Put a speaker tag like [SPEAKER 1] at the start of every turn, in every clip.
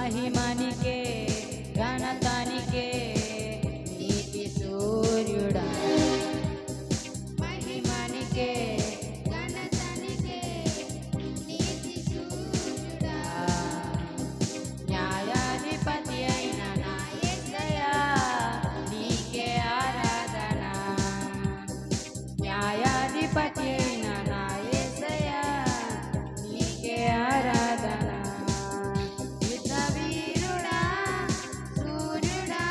[SPEAKER 1] మహిమనికే ఘనతనికే నీతి సూర్యుడా మహిమనికే ఘనతనికే నీతి సూర్యుడా న్యాయాధిపతి అయిన నా యేసయ్యా నీకే ఆరాధన న్యాయాధిపతి అయిన నా యేసయ్యా నీకే ఆరాధన యుద్ధ వీరుడా సూర్యుడా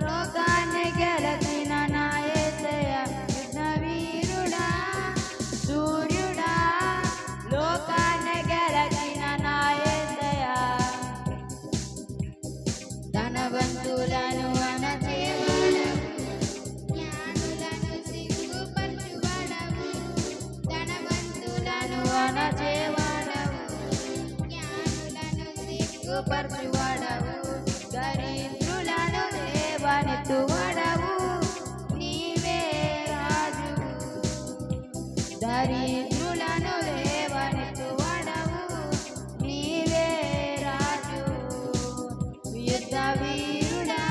[SPEAKER 1] లోకాన్ని గెలిచిన నా యేసయ్యా యుద్ధ వీరుడా సూర్యుడా లోకాన్ని గెలిచిన నా యేసయ్యా ధనవంతులను అణచేవాడవు జ్ఞానులను సిగ్గుపరచువాడవు ధనవంతులను అణచేవాడవు జ్ఞానులను సిగ్గుపరచువాడవు దరిద్రులను లేవనెత్తువాడవు నీవే రాజువు దరిద్రులను లేవనెత్తువాడవు నీవే రాజు యుద్ధ వీరుడా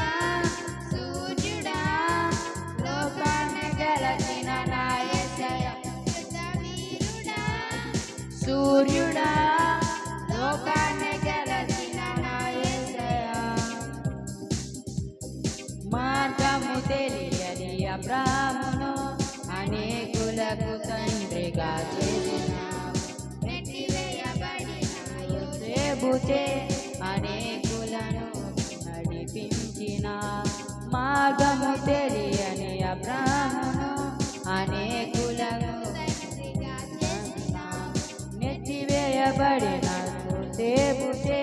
[SPEAKER 1] సూర్యుడా లోకాన్ని గెలిచిన నా యేసయ్యా యుద్ధ వీరుడా సూర్యుడా లోకాన్ని గెలిచిన నా యేసయ్యా మార్గము తెలియని అబ్రాహామును అనేకులకు తండ్రిగా చేసినావు నెట్టివేయబడిన యోసేపుచే అనేకులను నడిపించిన మార్గము తెలియని అబ్రాహామును అనేకులను తండ్రిగా చేసినావు నెట్టివేయబడిన యోసేపుచే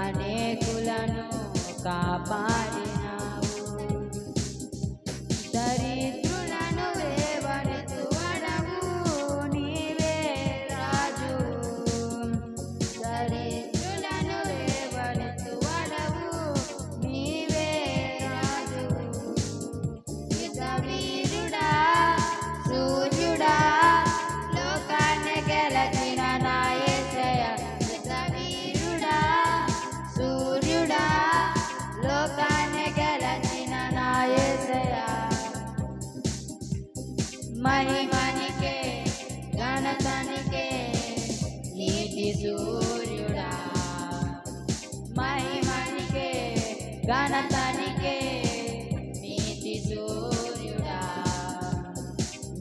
[SPEAKER 1] అనేకులను కాపాడినావు దరిద్రులను లేవనెత్తువాడవు నీవే రాజు దరిద్రులను లేవనెత్తువాడవు నీవే రాజు యుద్ధ వీరుడా సూర్యుడా లోకాన్ని గెలిచిన నా యేసయ్యా యుద్ధ వీరుడా సూర్యుడా లోకాన్ని గెలిచిన నా యేసయ్యా మహిమనికే ఘనతనికే నీతి సూర్యుడా మహిమనికే ఘనతనికే నీతి సూర్యుడా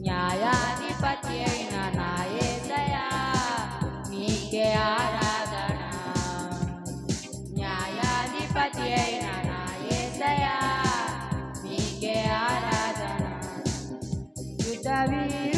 [SPEAKER 1] న్యాయాధిపతి అయిన నా యేసయ్యా నీకే ఆరాధన న్యాయాధిపతి అయిన నా యేసయ్యా నీకే ఆరాధన యుద్ధ వీరుడా